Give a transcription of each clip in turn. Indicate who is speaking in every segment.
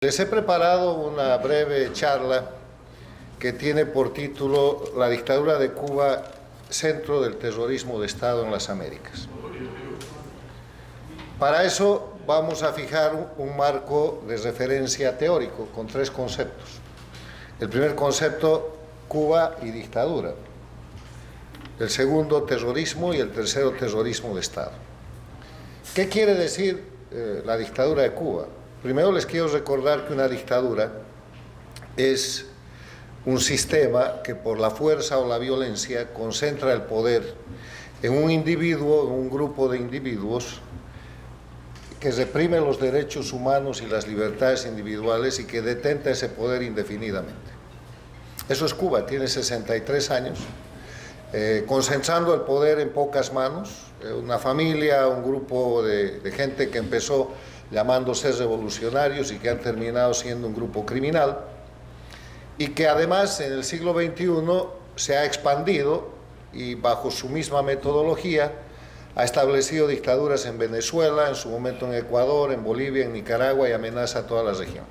Speaker 1: Les he preparado una breve charla que tiene por título La dictadura de Cuba, centro del terrorismo de Estado en las Américas. Para eso vamos a fijar un marco de referencia teórico con tres conceptos. El primer concepto, Cuba y dictadura. El segundo, terrorismo, y el tercero, terrorismo de Estado. ¿Qué quiere decir la dictadura de Cuba? Primero les quiero recordar que una dictadura es un sistema que por la fuerza o la violencia concentra el poder en un individuo, en un grupo de individuos que reprime los derechos humanos y las libertades individuales y que detenta ese poder indefinidamente. Eso es Cuba, tiene 63 años, concentrando el poder en pocas manos, una familia, un grupo de gente que empezó llamándose revolucionarios y que han terminado siendo un grupo criminal, y que además en el siglo XXI se ha expandido y bajo su misma metodología ha establecido dictaduras en Venezuela, en su momento en Ecuador, en Bolivia, en Nicaragua, y amenaza a toda la región.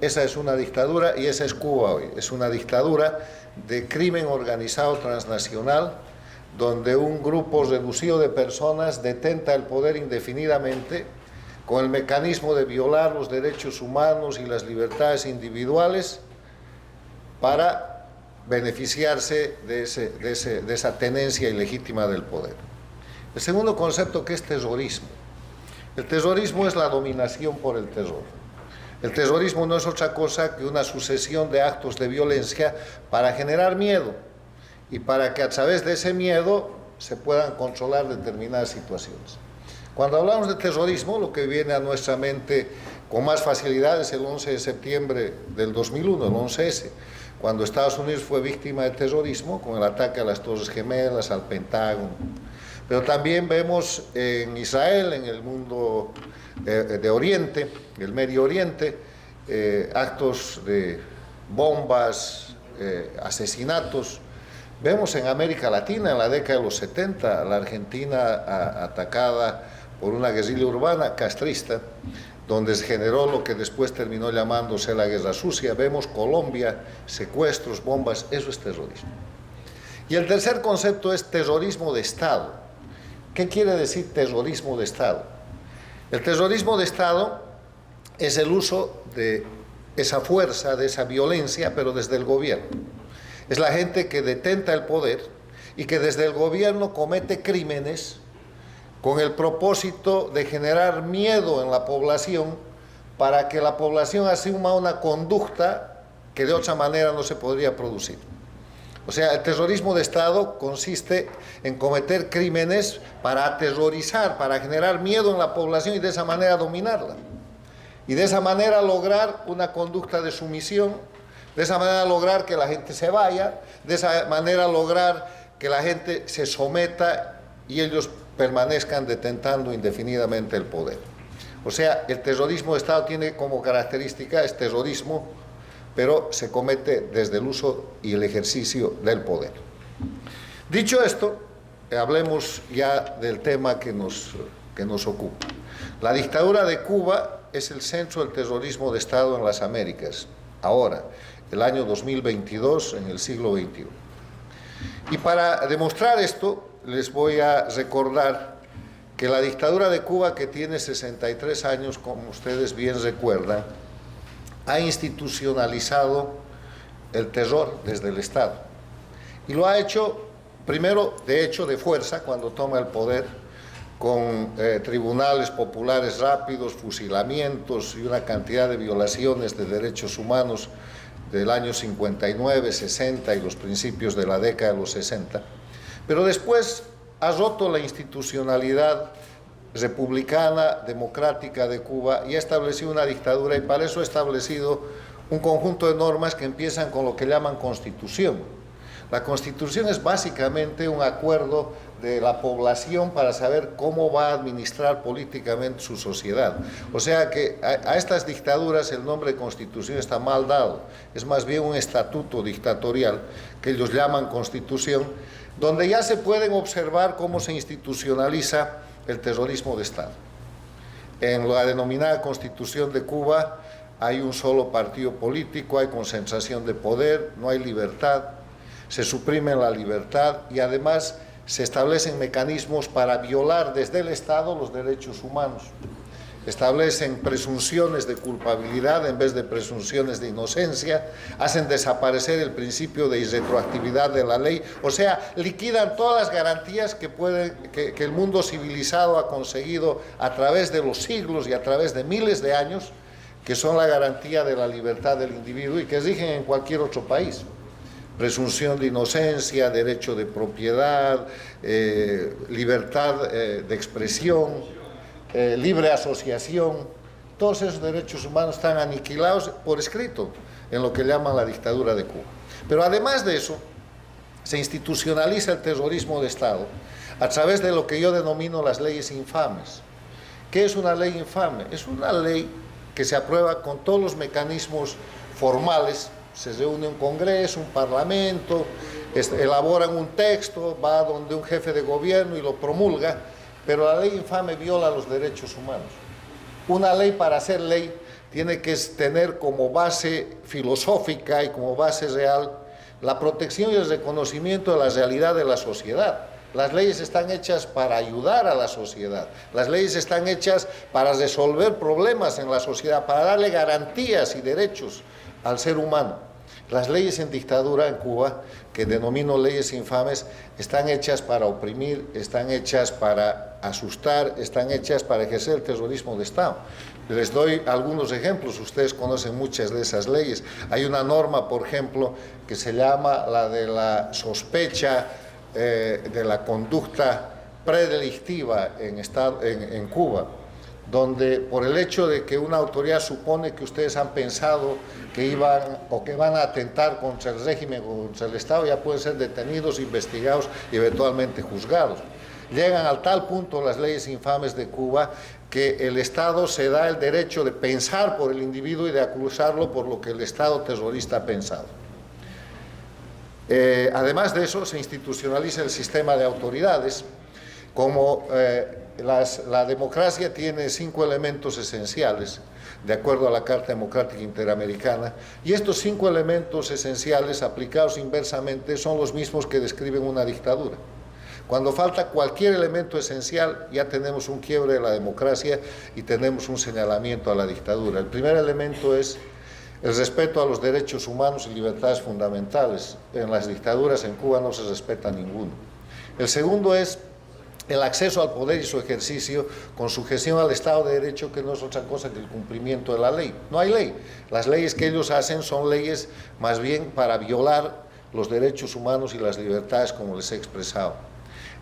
Speaker 1: Esa es una dictadura y esa es Cuba hoy. Es una dictadura de crimen organizado transnacional donde un grupo reducido de personas detenta el poder indefinidamente con el mecanismo de violar los derechos humanos y las libertades individuales para beneficiarse de esa tenencia ilegítima del poder. El segundo concepto, que es terrorismo. El terrorismo es la dominación por el terror. El terrorismo no es otra cosa que una sucesión de actos de violencia para generar miedo y para que a través de ese miedo se puedan controlar determinadas situaciones. Cuando hablamos de terrorismo, lo que viene a nuestra mente con más facilidad es el 11 de septiembre del 2001, el 11S, cuando Estados Unidos fue víctima de terrorismo con el ataque a las Torres Gemelas, al Pentágono. Pero también vemos en Israel, en el mundo de Oriente, el Medio Oriente, actos de bombas, asesinatos. Vemos en América Latina, en la década de los 70, la Argentina atacada por una guerrilla urbana castrista, donde se generó lo que después terminó llamándose la Guerra Sucia. Vemos Colombia, secuestros, bombas, eso es terrorismo. Y el tercer concepto es terrorismo de Estado. ¿Qué quiere decir terrorismo de Estado? El terrorismo de Estado es el uso de esa fuerza, de esa violencia, pero desde el gobierno. Es la gente que detenta el poder y que desde el gobierno comete crímenes con el propósito de generar miedo en la población para que la población asuma una conducta que de otra manera no se podría producir. O sea, el terrorismo de Estado consiste en cometer crímenes para aterrorizar, para generar miedo en la población y de esa manera dominarla. Y de esa manera lograr una conducta de sumisión, de esa manera lograr que la gente se vaya, de esa manera lograr que la gente se someta y ellos permanezcan detentando indefinidamente el poder. O sea, el terrorismo de Estado tiene como característica, es terrorismo, pero se comete desde el uso y el ejercicio del poder. Dicho esto, hablemos ya del tema que nos ocupa. La dictadura de Cuba es el centro del terrorismo de Estado en las Américas, ahora, el año 2022, en el siglo XXI. Y para demostrar esto, les voy a recordar que la dictadura de Cuba, que tiene 63 años, como ustedes bien recuerdan, ha institucionalizado el terror desde el Estado. Y lo ha hecho, primero, de hecho, de fuerza, cuando toma el poder, con tribunales populares rápidos, fusilamientos y una cantidad de violaciones de derechos humanos del año 59, 60 y los principios de la década de los 60. Pero después ha roto la institucionalidad republicana, democrática de Cuba y ha establecido una dictadura, y para eso ha establecido un conjunto de normas que empiezan con lo que llaman Constitución. La Constitución es básicamente un acuerdo de la población para saber cómo va a administrar políticamente su sociedad. O sea que a estas dictaduras el nombre de Constitución está mal dado, es más bien un estatuto dictatorial que ellos llaman Constitución, donde ya se pueden observar cómo se institucionaliza el terrorismo de Estado. En la denominada Constitución de Cuba hay un solo partido político, hay concentración de poder, no hay libertad, se suprime la libertad y además se establecen mecanismos para violar desde el Estado los derechos humanos. Establecen presunciones de culpabilidad en vez de presunciones de inocencia, hacen desaparecer el principio de irretroactividad de la ley, o sea, liquidan todas las garantías que el mundo civilizado ha conseguido a través de los siglos y a través de miles de años, que son la garantía de la libertad del individuo y que rigen en cualquier otro país. Presunción de inocencia, derecho de propiedad, libertad de expresión, libre asociación, todos esos derechos humanos están aniquilados por escrito en lo que llaman la dictadura de Cuba. Pero además de eso, se institucionaliza el terrorismo de Estado a través de lo que yo denomino las leyes infames. ¿Qué es una ley infame? Es una ley que se aprueba con todos los mecanismos formales, se reúne un congreso, un parlamento, elaboran un texto, va donde un jefe de gobierno y lo promulga, pero la ley infame viola los derechos humanos. Una ley, para ser ley, tiene que tener como base filosófica y como base real la protección y el reconocimiento de la realidad de la sociedad. Las leyes están hechas para ayudar a la sociedad, las leyes están hechas para resolver problemas en la sociedad, para darle garantías y derechos al ser humano. Las leyes en dictadura en Cuba, que denomino leyes infames, están hechas para oprimir, están hechas para asustar, están hechas para ejercer el terrorismo de Estado. Les doy algunos ejemplos, ustedes conocen muchas de esas leyes. Hay una norma, por ejemplo, que se llama la de la sospecha de la conducta predelictiva en Cuba, donde por el hecho de que una autoridad supone que ustedes han pensado que iban o que van a atentar contra el régimen o contra el Estado, ya pueden ser detenidos, investigados y eventualmente juzgados. Llegan al tal punto las leyes infames de Cuba que el Estado se da el derecho de pensar por el individuo y de acusarlo por lo que el Estado terrorista ha pensado. Además de eso, se institucionaliza el sistema de autoridades. Como la democracia tiene 5 elementos esenciales, de acuerdo a la Carta Democrática Interamericana, y estos 5 elementos esenciales aplicados inversamente son los mismos que describen una dictadura. Cuando falta cualquier elemento esencial, ya tenemos un quiebre de la democracia y tenemos un señalamiento a la dictadura. El primer elemento es el respeto a los derechos humanos y libertades fundamentales. En las dictaduras en Cuba no se respeta ninguno. El segundo es el acceso al poder y su ejercicio con sujeción al Estado de Derecho, que no es otra cosa que el cumplimiento de la ley. No hay ley. Las leyes que ellos hacen son leyes más bien para violar los derechos humanos y las libertades, como les he expresado.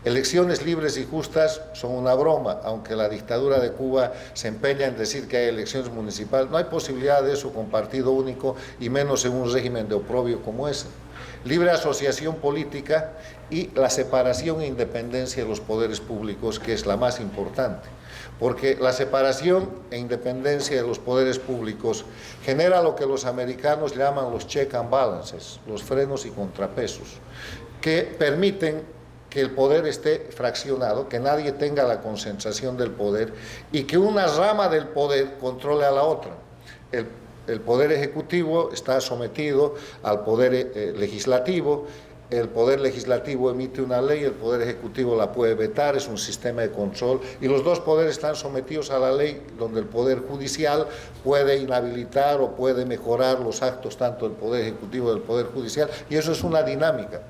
Speaker 1: Elecciones libres y justas son una broma, aunque la dictadura de Cuba se empeña en decir que hay elecciones municipales. No hay posibilidad de eso con partido único y menos en un régimen de oprobio como ese. Libre asociación política y la separación e independencia de los poderes públicos, que es la más importante, porque la separación e independencia de los poderes públicos genera lo que los americanos llaman los check and balances, los frenos y contrapesos, que permiten que el poder esté fraccionado, que nadie tenga la concentración del poder y que una rama del poder controle a la otra. El poder ejecutivo está sometido al poder legislativo, el poder legislativo emite una ley, el poder ejecutivo la puede vetar, es un sistema de control, y los dos poderes están sometidos a la ley, donde el poder judicial puede inhabilitar o puede mejorar los actos tanto del poder ejecutivo como del poder judicial, y eso es una dinámica.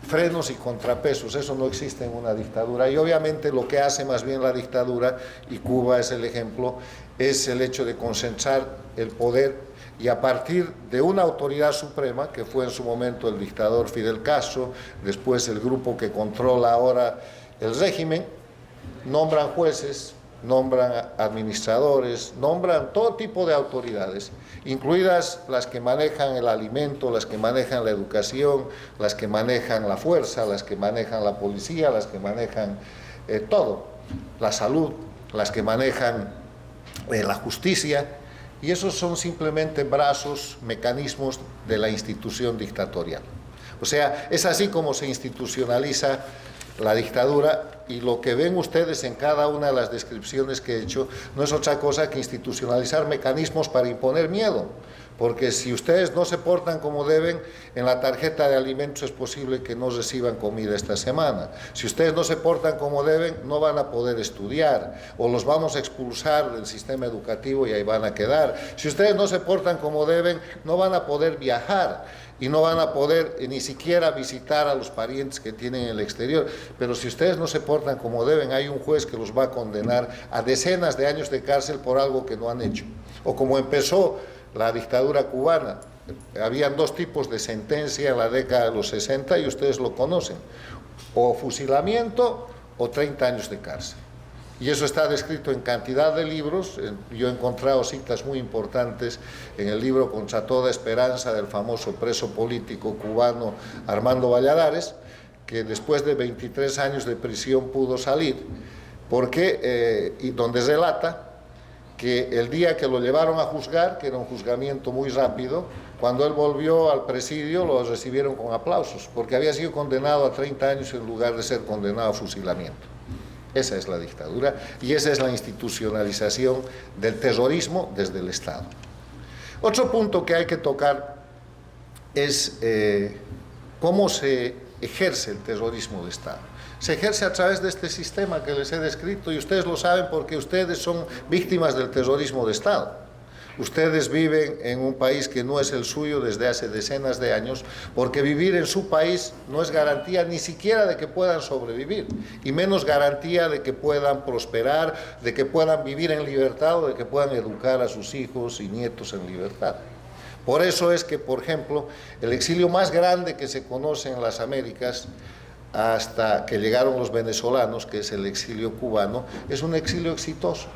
Speaker 1: Frenos y contrapesos, eso no existe en una dictadura, y obviamente lo que hace más bien la dictadura, y Cuba es el ejemplo, es el hecho de concentrar el poder, y a partir de una autoridad suprema, que fue en su momento el dictador Fidel Castro, después el grupo que controla ahora el régimen, nombran jueces, nombran administradores, nombran todo tipo de autoridades, incluidas las que manejan el alimento, las que manejan la educación, las que manejan la fuerza, las que manejan la policía, las que manejan todo, la salud, las que manejan la justicia, y esos son simplemente brazos, mecanismos de la institución dictatorial. O sea, es así como se institucionaliza la dictadura, y lo que ven ustedes en cada una de las descripciones que he hecho no es otra cosa que institucionalizar mecanismos para imponer miedo. Porque si ustedes no se portan como deben, en la tarjeta de alimentos es posible que no reciban comida esta semana. Si ustedes no se portan como deben, no van a poder estudiar, o los vamos a expulsar del sistema educativo y ahí van a quedar. Si ustedes no se portan como deben, no van a poder viajar y no van a poder ni siquiera visitar a los parientes que tienen en el exterior. Pero si ustedes no se portan como deben, hay un juez que los va a condenar a decenas de años de cárcel por algo que no han hecho. O como empezó la dictadura cubana, habían dos tipos de sentencia en la década de los 60 y ustedes lo conocen, o fusilamiento o 30 años de cárcel. Y eso está descrito en cantidad de libros. Yo he encontrado citas muy importantes en el libro Contra toda esperanza del famoso preso político cubano Armando Valladares, que después de 23 años de prisión pudo salir, y donde relata que el día que lo llevaron a juzgar, que era un juzgamiento muy rápido, cuando él volvió al presidio lo recibieron con aplausos, porque había sido condenado a 30 años en lugar de ser condenado a fusilamiento. Esa es la dictadura y esa es la institucionalización del terrorismo desde el Estado. Otro punto que hay que tocar es cómo se ejerce el terrorismo de Estado. Se ejerce a través de este sistema que les he descrito y ustedes lo saben porque ustedes son víctimas del terrorismo de Estado. Ustedes viven en un país que no es el suyo desde hace decenas de años, porque vivir en su país no es garantía ni siquiera de que puedan sobrevivir, y menos garantía de que puedan prosperar, de que puedan vivir en libertad o de que puedan educar a sus hijos y nietos en libertad. Por eso es que, por ejemplo, el exilio más grande que se conoce en las Américas, hasta que llegaron los venezolanos, que es el exilio cubano, es un exilio exitoso.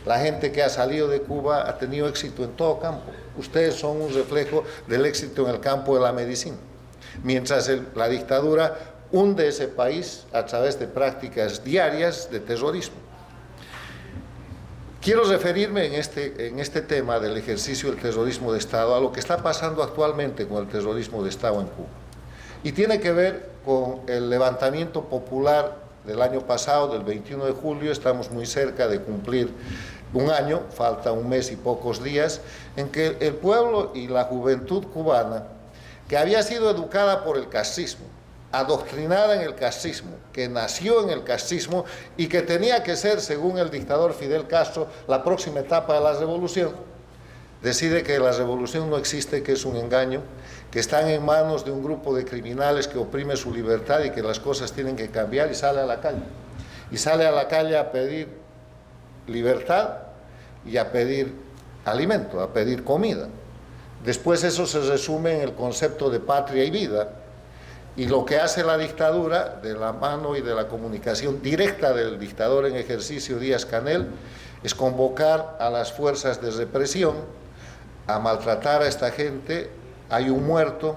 Speaker 1: La gente que ha salido de Cuba ha tenido éxito en todo campo. Ustedes son un reflejo del éxito en el campo de la medicina. Mientras la dictadura hunde ese país a través de prácticas diarias de terrorismo. Quiero referirme en este tema del ejercicio del terrorismo de Estado a lo que está pasando actualmente con el terrorismo de Estado en Cuba. Y tiene que ver con el levantamiento popular del año pasado, del 21 de julio, estamos muy cerca de cumplir un año, falta un mes y pocos días, en que el pueblo y la juventud cubana, que había sido educada por el castrismo, adoctrinada en el castrismo, que nació en el castrismo y que tenía que ser, según el dictador Fidel Castro, la próxima etapa de la revolución, decide que la revolución no existe, que es un engaño, que están en manos de un grupo de criminales que oprime su libertad y que las cosas tienen que cambiar, y sale a la calle. Y sale a la calle a pedir libertad y a pedir alimento, a pedir comida. Después eso se resume en el concepto de patria y vida, y lo que hace la dictadura, de la mano y de la comunicación directa del dictador en ejercicio Díaz-Canel, es convocar a las fuerzas de represión a maltratar a esta gente. Hay un muerto,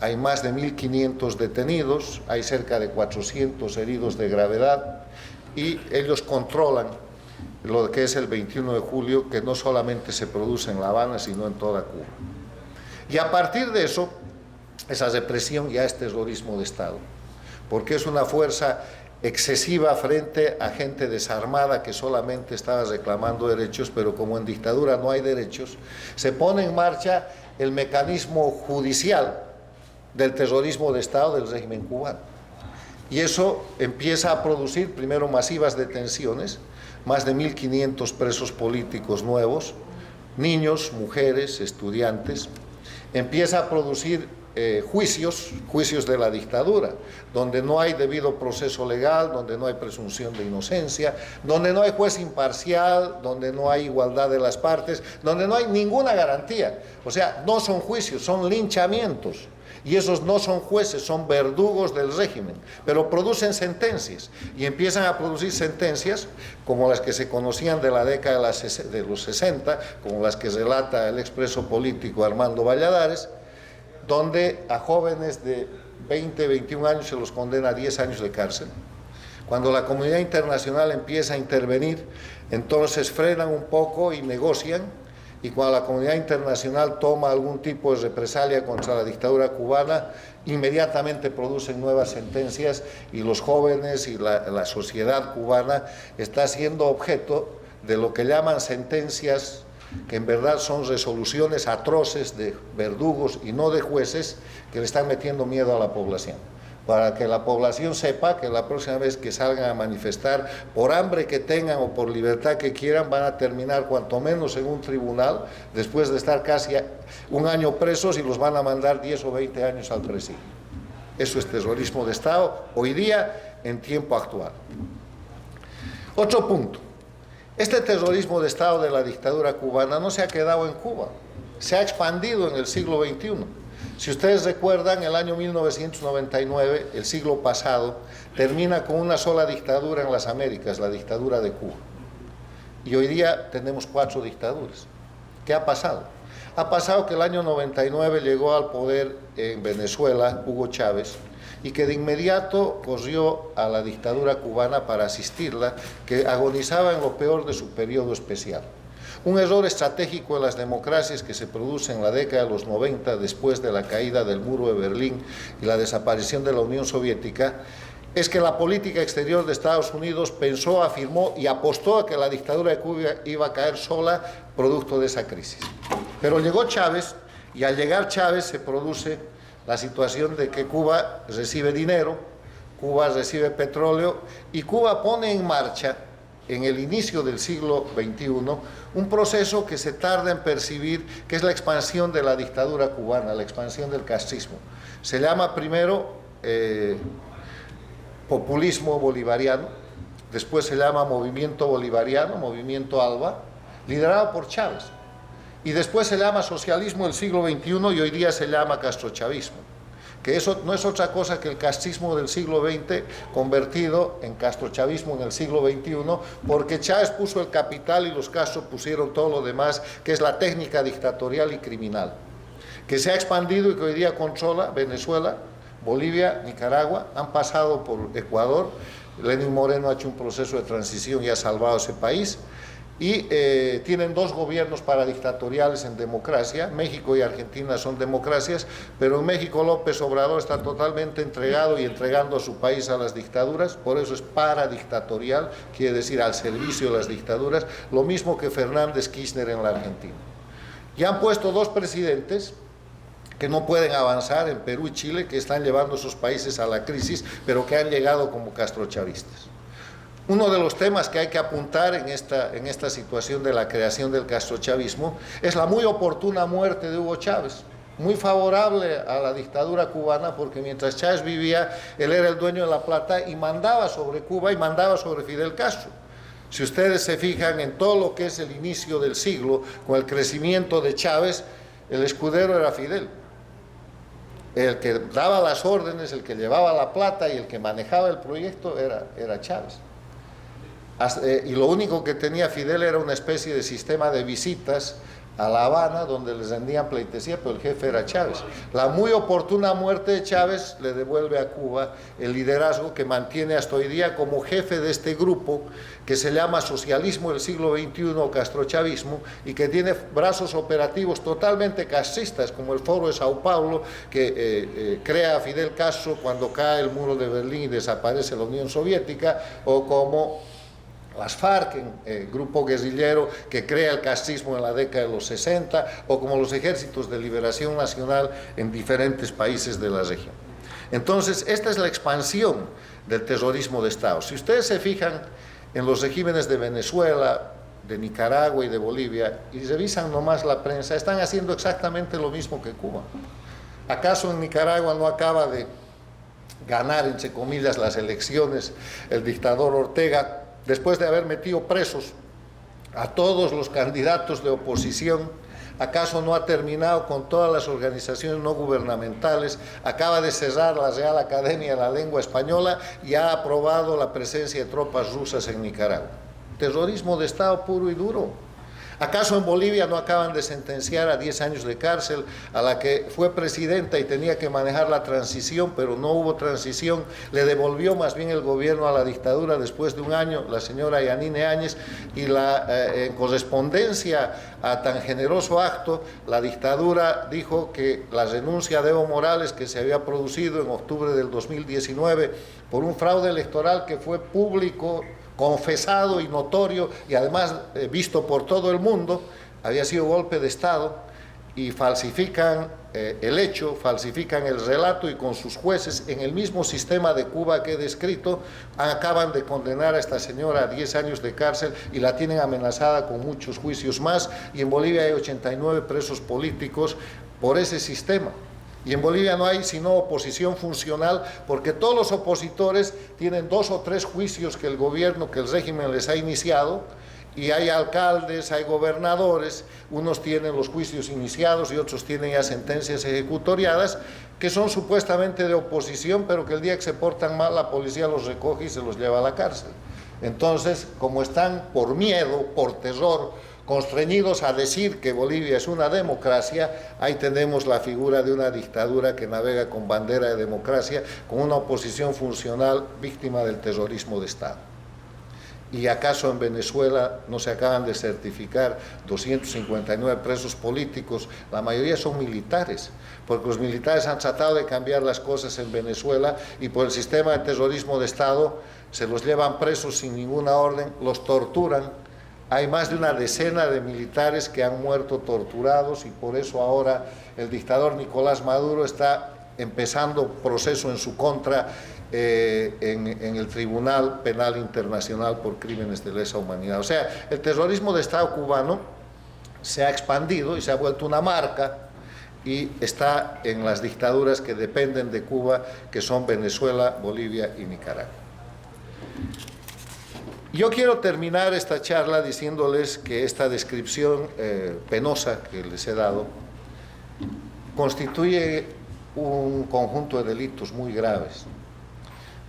Speaker 1: hay más de 1.500 detenidos, hay cerca de 400 heridos de gravedad, y ellos controlan lo que es el 21 de julio, que no solamente se produce en La Habana, sino en toda Cuba. Y a partir de eso, esa represión ya es terrorismo de Estado, porque es una fuerza excesiva frente a gente desarmada que solamente estaba reclamando derechos, pero como en dictadura no hay derechos, se pone en marcha el mecanismo judicial del terrorismo de Estado del régimen cubano. Y eso empieza a producir primero masivas detenciones, más de 1.500 presos políticos nuevos, niños, mujeres, estudiantes. Empieza a producir juicios de la dictadura, donde no hay debido proceso legal, donde no hay presunción de inocencia, donde no hay juez imparcial, donde no hay igualdad de las partes, donde no hay ninguna garantía. O sea, no son juicios, son linchamientos. Y esos no son jueces, son verdugos del régimen, pero producen sentencias, y empiezan a producir sentencias como las que se conocían de la década de los 60, como las que relata el expreso político Armando Valladares, donde a jóvenes de 20, 21 años se los condena a 10 años de cárcel. Cuando la comunidad internacional empieza a intervenir, entonces frenan un poco y negocian, y cuando la comunidad internacional toma algún tipo de represalia contra la dictadura cubana, inmediatamente producen nuevas sentencias y los jóvenes y la sociedad cubana está siendo objeto de lo que llaman sentencias, que en verdad son resoluciones atroces de verdugos y no de jueces, que le están metiendo miedo a la población, para que la población sepa que la próxima vez que salgan a manifestar, por hambre que tengan o por libertad que quieran, van a terminar cuanto menos en un tribunal, después de estar casi un año presos, y los van a mandar 10 o 20 años al presidio. Eso es terrorismo de Estado hoy día, en tiempo actual. Otro punto. Este terrorismo de Estado de la dictadura cubana no se ha quedado en Cuba, se ha expandido en el siglo XXI. Si ustedes recuerdan, el año 1999, el siglo pasado, termina con una sola dictadura en las Américas, la dictadura de Cuba. Y hoy día tenemos 4 dictaduras. ¿Qué ha pasado? Ha pasado que el año 99 llegó al poder en Venezuela Hugo Chávez, y que de inmediato corrió a la dictadura cubana para asistirla, que agonizaba en lo peor de su periodo especial. Un error estratégico en las democracias que se produce en la década de los 90, después de la caída del muro de Berlín y la desaparición de la Unión Soviética, es que la política exterior de Estados Unidos pensó, afirmó y apostó a que la dictadura de Cuba iba a caer sola producto de esa crisis. Pero llegó Chávez, y al llegar Chávez se produce la situación de que Cuba recibe dinero, Cuba recibe petróleo, y Cuba pone en marcha, en el inicio del siglo XXI, un proceso que se tarda en percibir, que es la expansión de la dictadura cubana, la expansión del castrismo. Se llama primero populismo bolivariano, después se llama movimiento bolivariano, movimiento ALBA, liderado por Chávez. Y después se llama socialismo del siglo XXI, y hoy día se llama castrochavismo, que eso no es otra cosa que el castrismo del siglo XX convertido en castrochavismo en el siglo XXI, porque Chávez puso el capital y los Castro pusieron todo lo demás, que es la técnica dictatorial y criminal, que se ha expandido y que hoy día controla Venezuela, Bolivia, Nicaragua, han pasado por Ecuador. Lenín Moreno ha hecho un proceso de transición y ha salvado ese país. Y tienen 2 gobiernos paradictatoriales en democracia. México y Argentina son democracias, pero en México López Obrador está totalmente entregado y entregando a su país a las dictaduras, por eso es paradictatorial, quiere decir al servicio de las dictaduras, lo mismo que Fernández Kirchner en la Argentina. Y han puesto 2 presidentes que no pueden avanzar en Perú y Chile, que están llevando a sus países a la crisis, pero que han llegado como castrochavistas. Uno de los temas que hay que apuntar en esta situación de la creación del castrochavismo es la muy oportuna muerte de Hugo Chávez, muy favorable a la dictadura cubana, porque mientras Chávez vivía, él era el dueño de la plata y mandaba sobre Cuba y mandaba sobre Fidel Castro. Si ustedes se fijan en todo lo que es el inicio del siglo, con el crecimiento de Chávez, el escudero era Fidel. El que daba las órdenes, el que llevaba la plata y el que manejaba el proyecto era Chávez. Y lo único que tenía Fidel era una especie de sistema de visitas a La Habana, donde les rendían pleitesía, pero el jefe era Chávez. La muy oportuna muerte de Chávez le devuelve a Cuba el liderazgo que mantiene hasta hoy día como jefe de este grupo que se llama socialismo del siglo XXI o castrochavismo, y que tiene brazos operativos totalmente castristas, como el Foro de Sao Paulo, que crea a Fidel Castro cuando cae el muro de Berlín y desaparece la Unión Soviética, o como las FARC, grupo guerrillero que crea el castrismo en la década de los 60, o como los ejércitos de liberación nacional en diferentes países de la región. Entonces, esta es la expansión del terrorismo de Estado. Si ustedes se fijan en los regímenes de Venezuela, de Nicaragua y de Bolivia, y revisan nomás la prensa, están haciendo exactamente lo mismo que Cuba. ¿Acaso en Nicaragua no acaba de ganar, entre comillas, las elecciones el dictador Ortega, después de haber metido presos a todos los candidatos de oposición? ¿Acaso no ha terminado con todas las organizaciones no gubernamentales? Acaba de cerrar la Real Academia de la Lengua Española y ha aprobado la presencia de tropas rusas en Nicaragua. Terrorismo de Estado puro y duro. ¿Acaso en Bolivia no acaban de sentenciar a 10 años de cárcel a la que fue presidenta y tenía que manejar la transición, pero no hubo transición? Le devolvió más bien el gobierno a la dictadura después de un año, la señora Yanine Áñez, y en correspondencia a tan generoso acto, la dictadura dijo que la renuncia de Evo Morales, que se había producido en octubre del 2019 por un fraude electoral que fue público, confesado y notorio, y además visto por todo el mundo, había sido golpe de Estado, y falsifican el hecho, falsifican el relato, y con sus jueces, en el mismo sistema de Cuba que he descrito, acaban de condenar a esta señora a 10 años de cárcel y la tienen amenazada con muchos juicios más, y en Bolivia hay 89 presos políticos por ese sistema. Y en Bolivia no hay sino oposición funcional, porque todos los opositores tienen 2 o 3 juicios que el gobierno, que el régimen les ha iniciado, y hay alcaldes, hay gobernadores, unos tienen los juicios iniciados y otros tienen ya sentencias ejecutoriadas, que son supuestamente de oposición, pero que el día que se portan mal la policía los recoge y se los lleva a la cárcel. Entonces, como están por miedo, por terror, constreñidos a decir que Bolivia es una democracia, ahí tenemos la figura de una dictadura que navega con bandera de democracia, con una oposición funcional víctima del terrorismo de Estado. ¿Y acaso en Venezuela no se acaban de certificar 259 presos políticos? La mayoría son militares, porque los militares han tratado de cambiar las cosas en Venezuela, y por el sistema de terrorismo de Estado se los llevan presos sin ninguna orden, los torturan. Hay más de una decena de militares que han muerto torturados, y por eso ahora el dictador Nicolás Maduro está empezando proceso en su contra en el Tribunal Penal Internacional por crímenes de lesa humanidad. O sea, el terrorismo de Estado cubano se ha expandido y se ha vuelto una marca, y está en las dictaduras que dependen de Cuba, que son Venezuela, Bolivia y Nicaragua. Yo quiero terminar esta charla diciéndoles que esta descripción penosa que les he dado constituye un conjunto de delitos muy graves.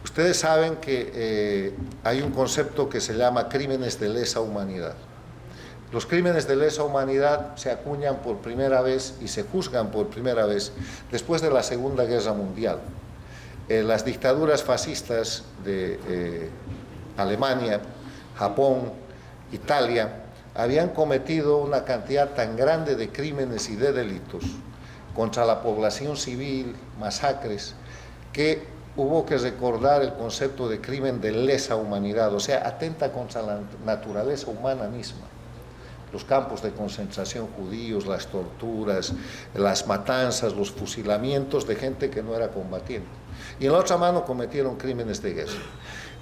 Speaker 1: Ustedes saben que hay un concepto que se llama crímenes de lesa humanidad. Los crímenes de lesa humanidad se acuñan por primera vez y se juzgan por primera vez después de la Segunda Guerra Mundial. Las dictaduras fascistas de Alemania, Japón, Italia, habían cometido una cantidad tan grande de crímenes y de delitos contra la población civil, masacres, que hubo que recordar el concepto de crimen de lesa humanidad, o sea, atenta contra la naturaleza humana misma. Los campos de concentración judíos, las torturas, las matanzas, los fusilamientos de gente que no era combatiente. Y en la otra mano cometieron crímenes de guerra.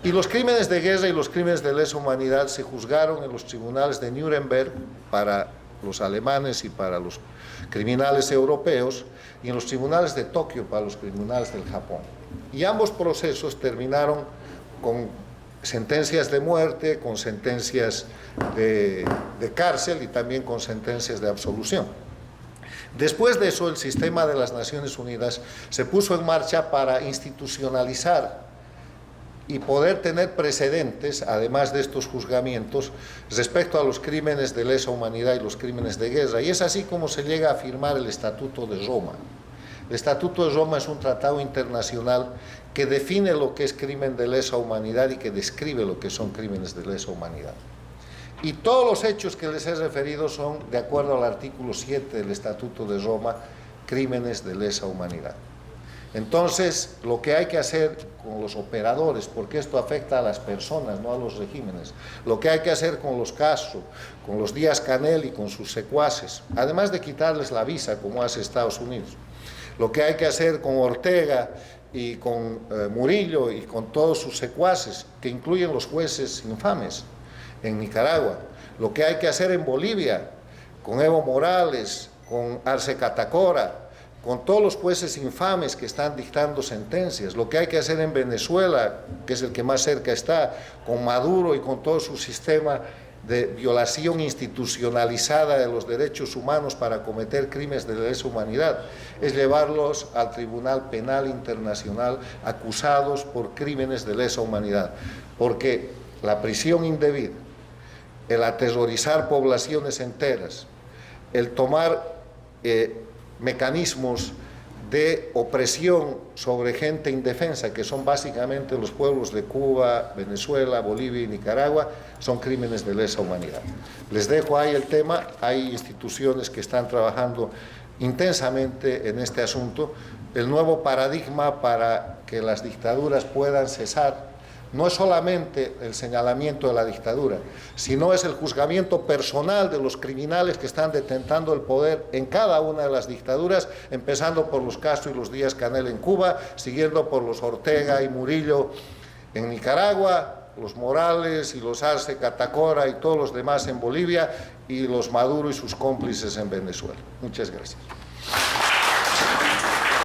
Speaker 1: Y los crímenes de guerra y los crímenes de lesa humanidad se juzgaron en los tribunales de Nuremberg para los alemanes y para los criminales europeos, y en los tribunales de Tokio para los criminales del Japón. Y ambos procesos terminaron con sentencias de muerte, con sentencias de cárcel y también con sentencias de absolución. Después de eso, el sistema de las Naciones Unidas se puso en marcha para institucionalizar y poder tener precedentes, además de estos juzgamientos, respecto a los crímenes de lesa humanidad y los crímenes de guerra. Y es así como se llega a firmar el Estatuto de Roma. El Estatuto de Roma es un tratado internacional que define lo que es crimen de lesa humanidad y que describe lo que son crímenes de lesa humanidad. Y todos los hechos que les he referido son, de acuerdo al artículo 7 del Estatuto de Roma, crímenes de lesa humanidad. Entonces, lo que hay que hacer con los operadores, porque esto afecta a las personas, no a los regímenes, lo que hay que hacer con los Castro, con los Díaz-Canel y con sus secuaces, además de quitarles la visa, como hace Estados Unidos, lo que hay que hacer con Ortega y con Murillo y con todos sus secuaces, que incluyen los jueces infames en Nicaragua, lo que hay que hacer en Bolivia, con Evo Morales, con Arce Catacora, con todos los jueces infames que están dictando sentencias, lo que hay que hacer en Venezuela, que es el que más cerca está, con Maduro y con todo su sistema de violación institucionalizada de los derechos humanos para cometer crímenes de lesa humanidad, es llevarlos al Tribunal Penal Internacional acusados por crímenes de lesa humanidad, porque la prisión indebida, el aterrorizar poblaciones enteras, el tomar mecanismos de opresión sobre gente indefensa, que son básicamente los pueblos de Cuba, Venezuela, Bolivia y Nicaragua, son crímenes de lesa humanidad. Les dejo ahí el tema, hay instituciones que están trabajando intensamente en este asunto. El nuevo paradigma para que las dictaduras puedan cesar no es solamente el señalamiento de la dictadura, sino es el juzgamiento personal de los criminales que están detentando el poder en cada una de las dictaduras, empezando por los Castro y los Díaz-Canel en Cuba, siguiendo por los Ortega y Murillo en Nicaragua, los Morales y los Arce Catacora y todos los demás en Bolivia, y los Maduro y sus cómplices en Venezuela. Muchas gracias.